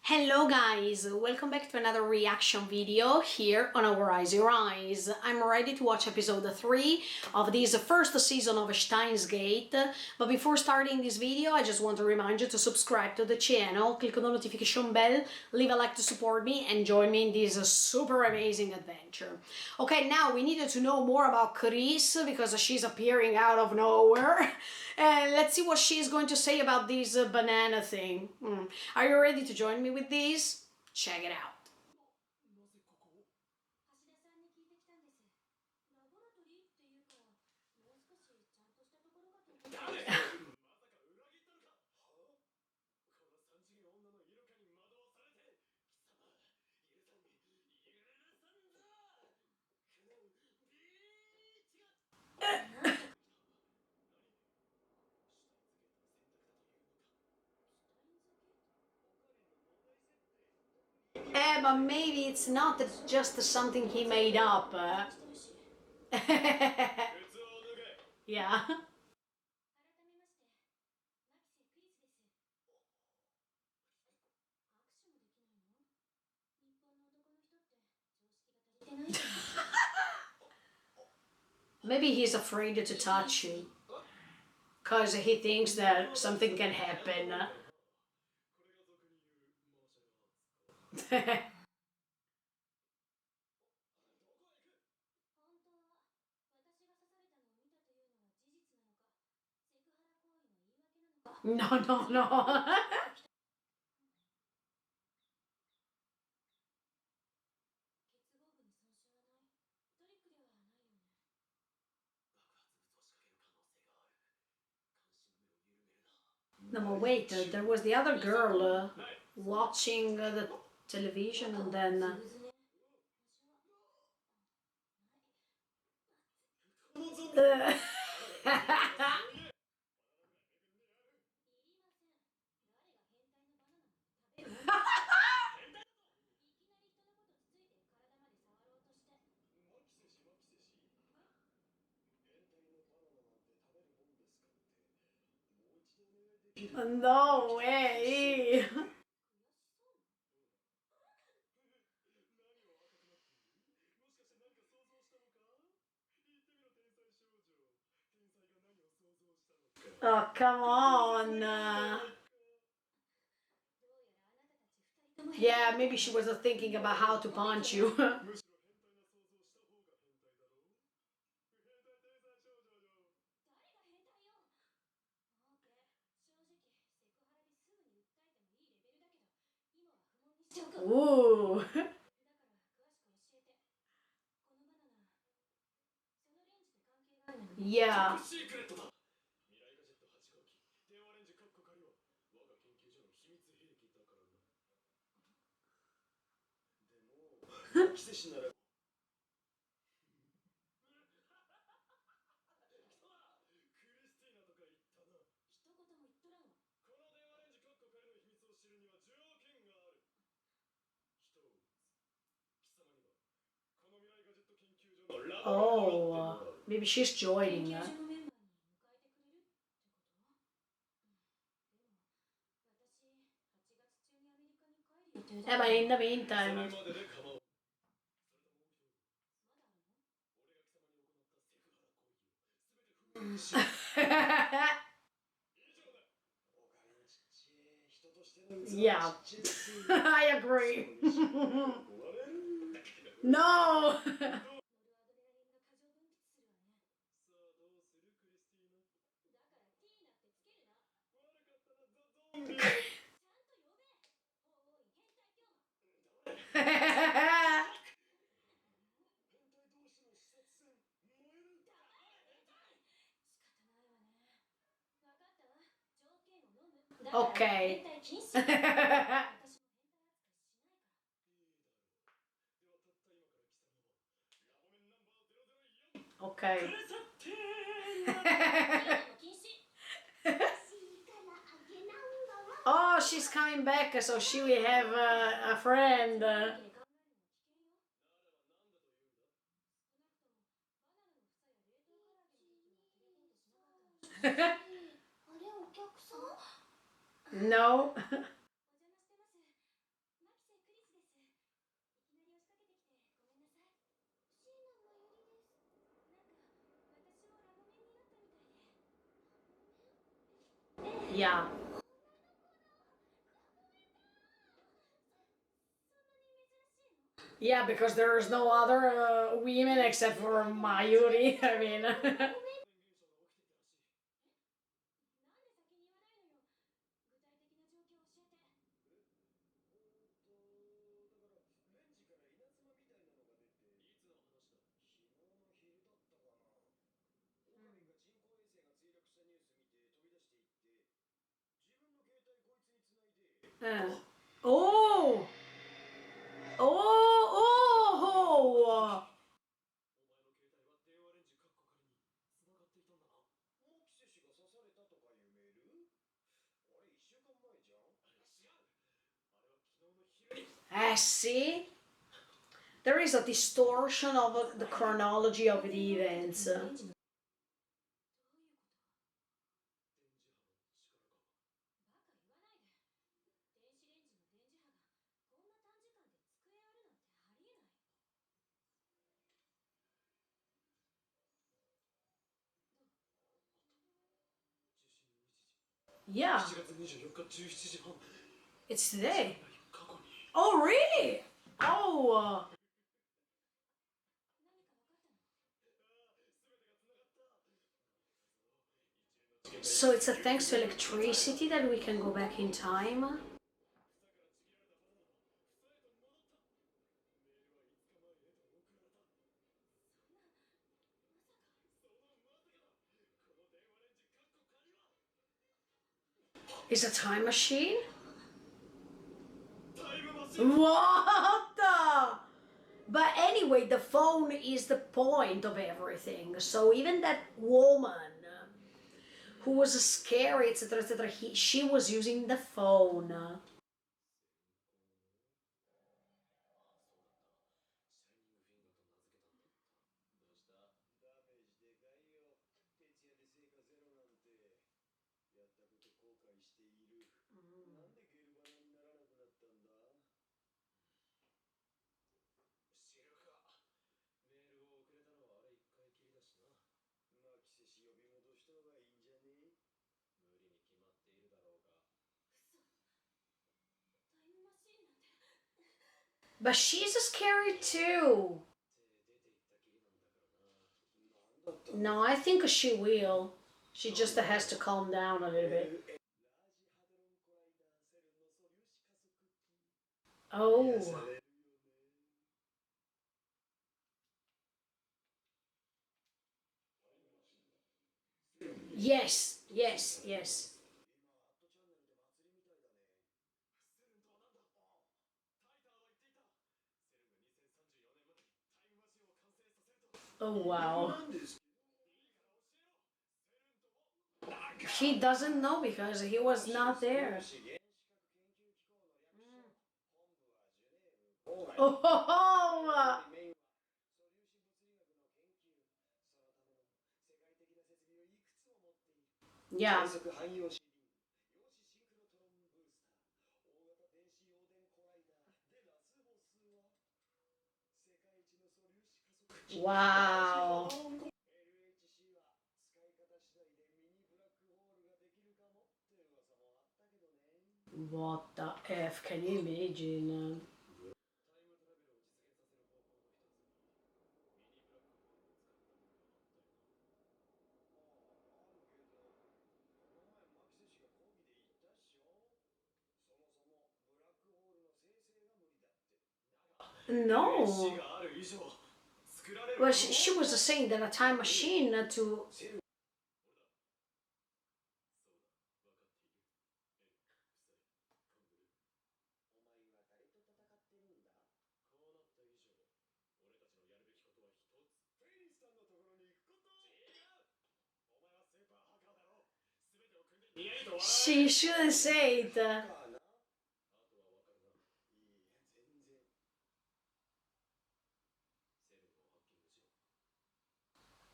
Hello guys, welcome back to another reaction video here on Our Eyes Your Eyes. I'm ready to watch episode 3 of this first season of Steins Gate, but before starting this video I just want to remind you to subscribe to the channel, click on the notification bell, leave a like to support me and join me in this super amazing adventure. Okay, now we needed to know more about Chris because she's appearing out of nowhere. And let's see what she's going to say about this banana thing. Are you ready to join me with these? Check it out. But maybe it's not just something he made up. Yeah. Maybe he's afraid to touch you because he thinks that something can happen. No, no, no. No, but wait, there was the other girl watching the television and then... No way! Oh, come on! Yeah, maybe she was thinking about how to punch you. Ooh! Yeah. Oh, maybe she's joining. But in the meantime... Yeah, I agree. No! Okay. Okay. Oh, she's coming back, so she will have a friend. No. Yeah. Yeah, because there's no other women except for Mayuri. I mean. Oh! Oh! Oh! See? There is a distortion of the chronology of the events. Yeah. It's today. Oh, really? Oh. So it's a thanks to electricity that we can go back in time? Is a time machine? What the? But anyway, the phone is the point of everything. So even that woman who was scary, etc., etc., she was using the phone. But she's scary too. No, I think she will. She just has to calm down a little bit. Oh. Yes, yes, yes. Oh, wow. He doesn't know because he was not there. Oh, yeah. Wow. What the F? Can you imagine? No. Well, she was saying that a time machine to. She shouldn't say it.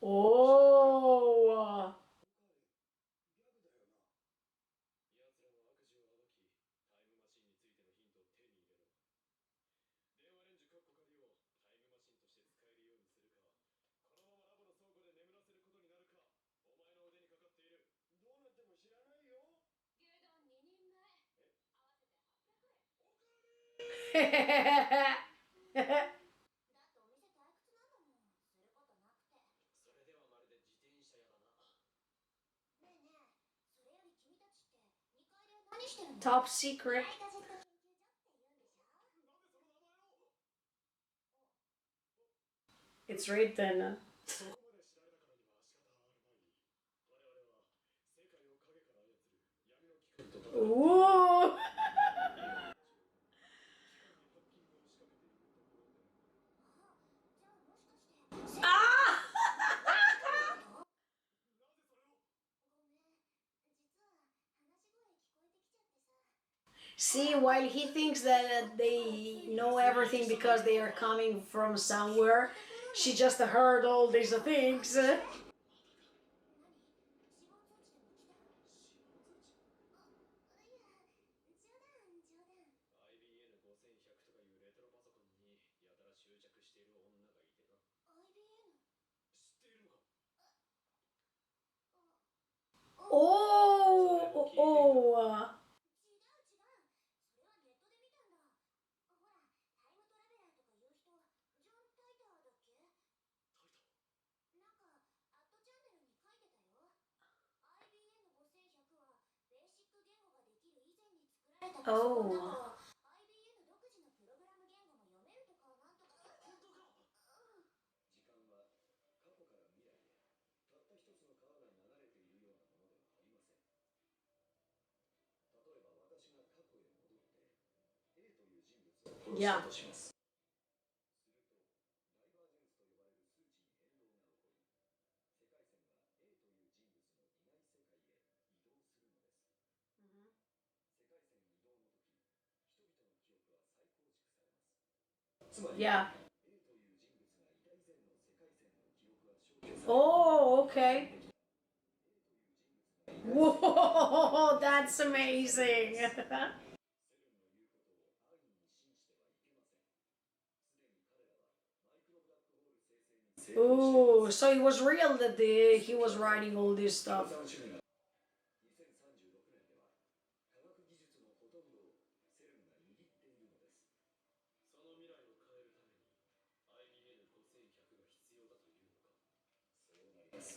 Oh. Top secret. It's written. Ooh. Ah! See, while he thinks that they know everything because they are coming from somewhere, she just heard all these things. Oh, oh. Oh. Yeah. Yeah. Oh, okay. Whoa, that's amazing. Oh, so it was real that he was writing all this stuff.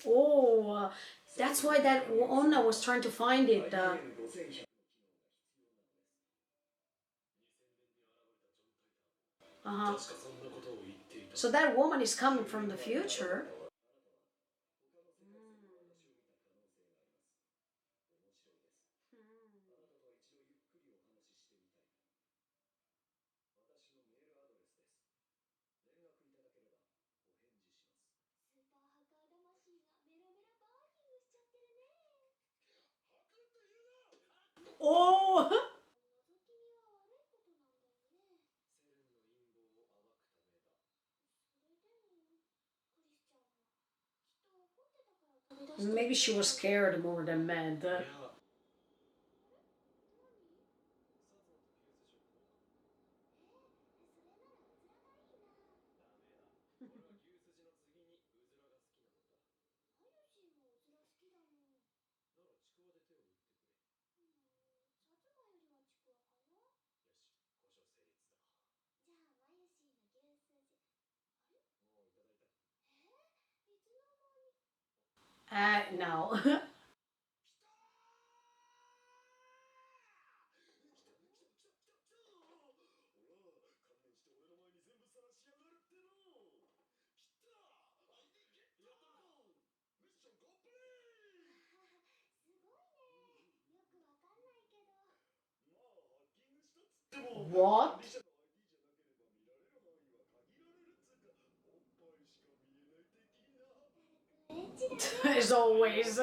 Oh, that's why that Onna was trying to find it. Uh-huh. So that woman is coming from the future. Oh! Maybe she was scared more than mad. No. What? As always.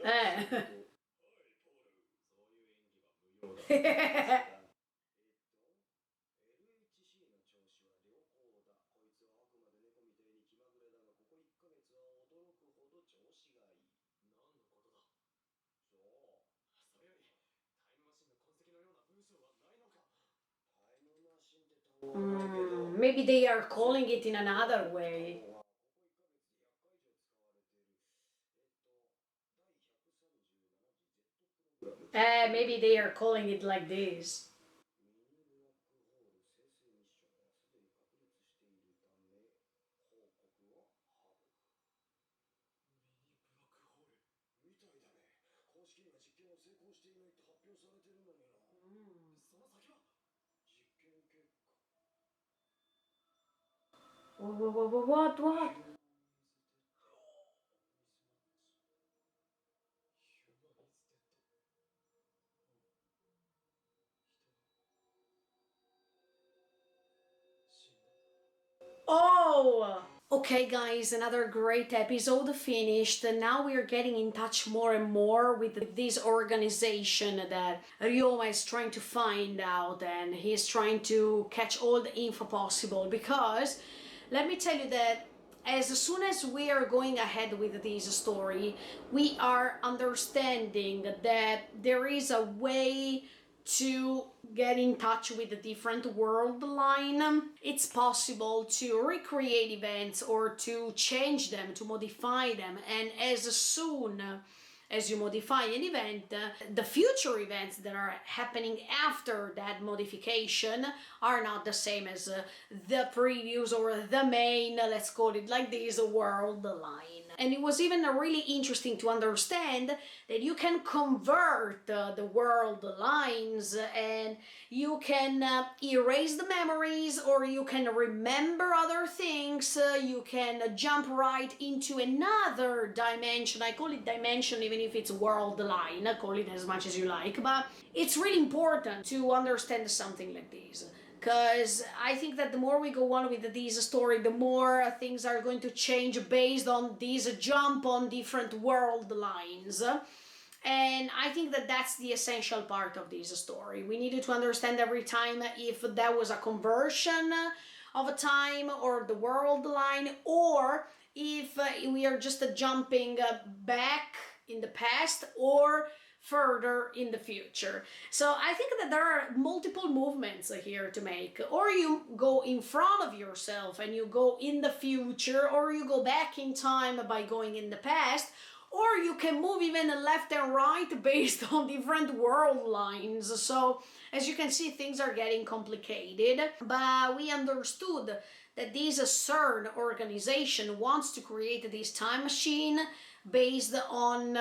Eh. Maybe they are calling it in another way. Maybe they are calling it like this. What? Oh! Okay, guys, another great episode finished. Now we are getting in touch more and more with this organization that Ryoma is trying to find out, and he's trying to catch all the info possible. Because let me tell you that as soon as we are going ahead with this story, we are understanding that there is a way to get in touch with a different world line. It's possible to recreate events or to change them, to modify them, and as soon as you modify an event, the future events that are happening after that modification are not the same as the previous or the main, let's call it like this, world line. And it was even really interesting to understand that you can convert the world lines, and you can erase the memories, or you can remember other things, you can jump right into another dimension. I call it dimension even if it's world line, call it as much as you like, but it's really important to understand something like this. Because I think that the more we go on with this story, the more things are going to change based on this jump on different world lines. And I think that that's the essential part of this story. We needed to understand every time if that was a conversion of a time or the world line, or if we are just jumping back in the past or further in the future. So I think that there are multiple movements here to make. Or you go in front of yourself and you go in the future, or you go back in time by going in the past, or you can move even left and right based on different world lines. So as you can see, things are getting complicated, but we understood that this CERN organization wants to create this time machine based on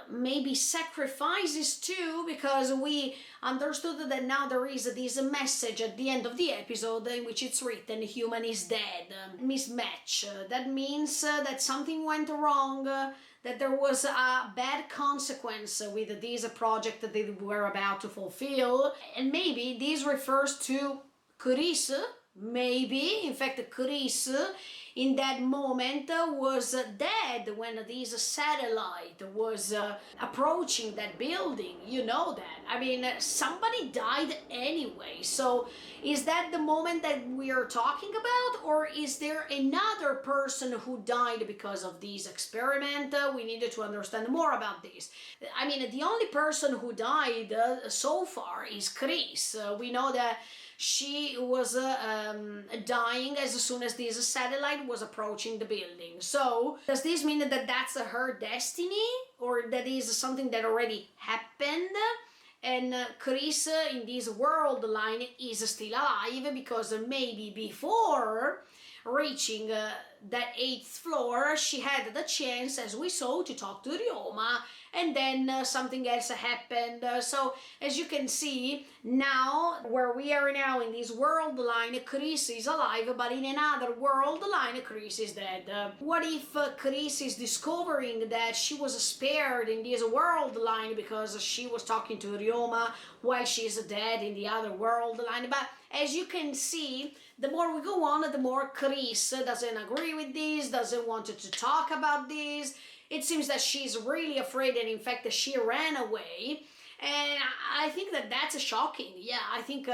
maybe sacrifices too, because we understood that now there is this message at the end of the episode in which it's written human is dead. Mismatch. That means that something went wrong, that there was a bad consequence with this project that they were about to fulfill, and maybe this refers to Chris. Maybe, in fact, Chris in that moment was dead when this satellite was approaching that building. You know that. I mean, somebody died anyway. So is that the moment that we are talking about, or is there another person who died because of this experiment? We needed to understand more about this. I mean, the only person who died so far is Chris. We know that she was dying as soon as this satellite was approaching the building. So does this mean that that's her destiny, or that is something that already happened? And Chris in this world line is still alive because maybe before reaching that 8th floor she had the chance, as we saw, to talk to Ryoma, and then something else happened. So as you can see, now where we are now in this world line, Chris is alive, but in another world line Chris is dead. What if Chris is discovering that she was spared in this world line because she was talking to Ryoma while she is dead in the other world line? But as you can see, the more we go on, the more Chris doesn't agree with this, doesn't want to talk about this. It seems that she's really afraid, and in fact she ran away. And I think that that's shocking. Yeah, I think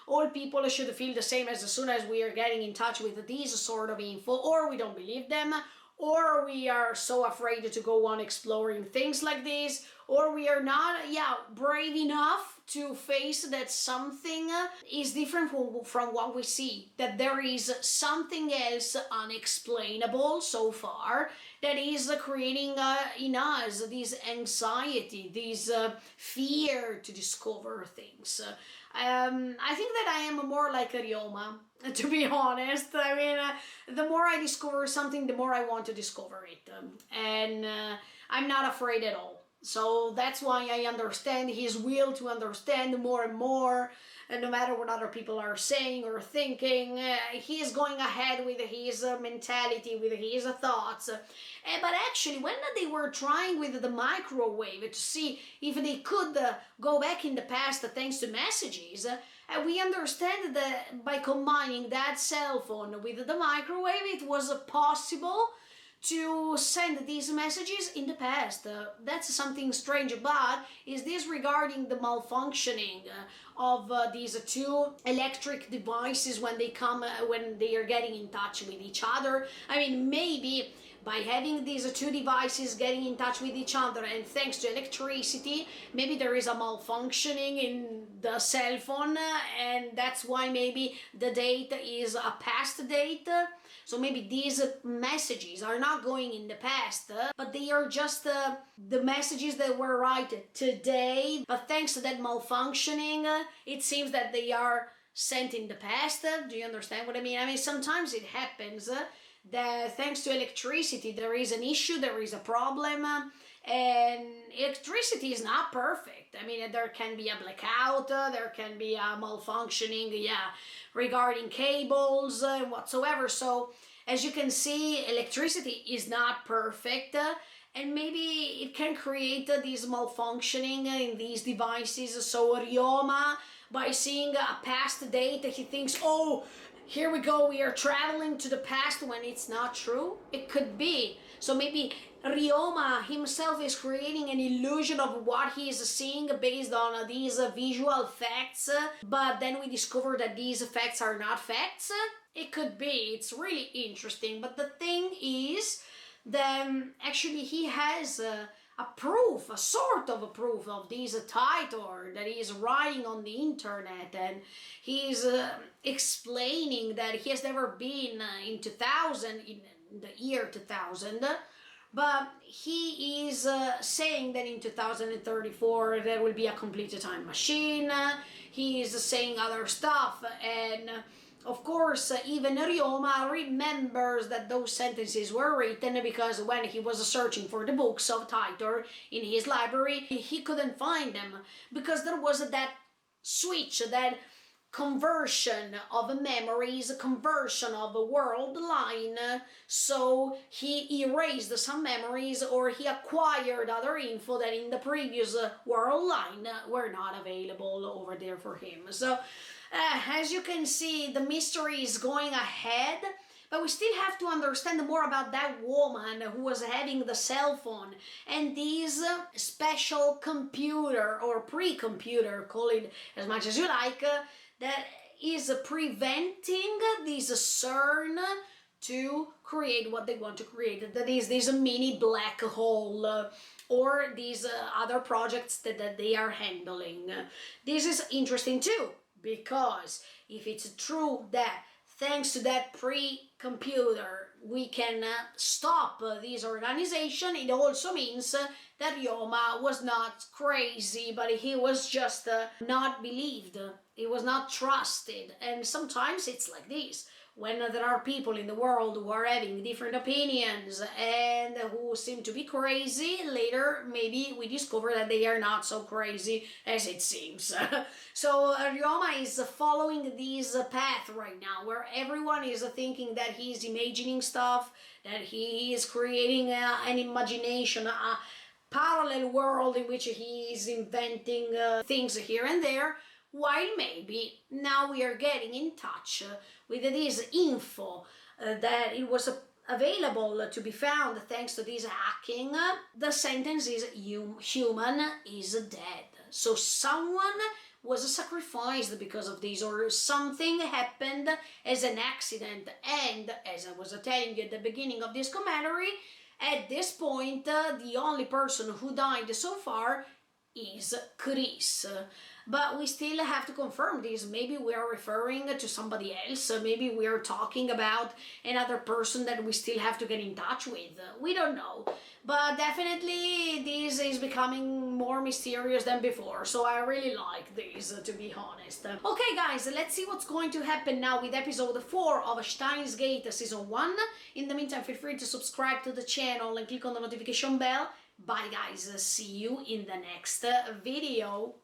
all people should feel the same as soon as we are getting in touch with these sort of info, or we don't believe them, or we are so afraid to go on exploring things like this, or we are not, brave enough to face that something is different from what we see, that there is something else unexplainable so far that is creating in us this anxiety, this fear to discover things. I think that I am more like a Ryoma, to be honest. I mean, the more I discover something, the more I want to discover it. And I'm not afraid at all. So that's why I understand his will to understand more and more. And no matter what other people are saying or thinking, he is going ahead with his mentality, with his thoughts. But actually, when they were trying with the microwave to see if they could go back in the past thanks to messages, we understand that by combining that cell phone with the microwave, it was possible to send these messages in the past. That's something strange, but is this regarding the malfunctioning of these two electric devices when they come, when they are getting in touch with each other? I mean, maybe by having these two devices getting in touch with each other and thanks to electricity, maybe there is a malfunctioning in the cell phone, and that's why maybe the date is a past date. So maybe these messages are not going in the past, but they are just the messages that were right today. But thanks to that malfunctioning, it seems that they are sent in the past. Do you understand what I mean? I mean, sometimes it happens that thanks to electricity, there is an issue, there is a problem, and electricity is not perfect. I mean, there can be a blackout, there can be a malfunctioning, regarding cables and whatsoever. So as you can see, electricity is not perfect, and maybe it can create this malfunctioning in these devices. So Ryoma, by seeing a past date, he thinks, oh, here we go, we are traveling to the past, when it's not true. It could be. So maybe Ryoma himself is creating an illusion of what he is seeing based on these visual facts, but then we discover that these facts are not facts. It could be. It's really interesting. But the thing is that actually he has a proof, a sort of a proof of this title that he is writing on the internet, and he's explaining that he has never been in 2000, in the year 2000, but he is saying that in 2034 there will be a complete time machine. He is saying other stuff, and of course, even Ryoma remembers that those sentences were written because when he was searching for the books of Titor in his library, he couldn't find them because there was that switch, that conversion of memories, conversion of a world line. So he erased some memories, or he acquired other info that in the previous world line were not available over there for him. So as you can see, the mystery is going ahead, but we still have to understand more about that woman who was having the cell phone and this special computer or pre-computer, call it as much as you like, that is preventing this CERN to create what they want to create. That is this mini black hole, or these other projects that they are handling. This is interesting too, because if it's true that thanks to that pre-computer we can stop this organization, it also means that Ryoma was not crazy, but he was just not believed. He was not trusted. And sometimes it's like this. When there are people in the world who are having different opinions and who seem to be crazy, later maybe we discover that they are not so crazy as it seems. So Ryoma is following this path right now, where everyone is thinking that he's imagining stuff, that he is creating an imagination, a parallel world in which he is inventing things here and there, while maybe now we are getting in touch with this info that it was available to be found thanks to this hacking. The sentence is human is dead. So someone was sacrificed because of this, or something happened as an accident. And as I was telling you at the beginning of this commentary, at this point, the only person who died so far is Chris. But we still have to confirm this. Maybe we are referring to somebody else. Maybe we are talking about another person that we still have to get in touch with. We don't know. But definitely this is becoming more mysterious than before. So I really like this, to be honest. Okay guys, let's see what's going to happen now with episode 4 of Steins Gate season 1. In the meantime, feel free to subscribe to the channel and click on the notification bell. Bye guys, see you in the next video.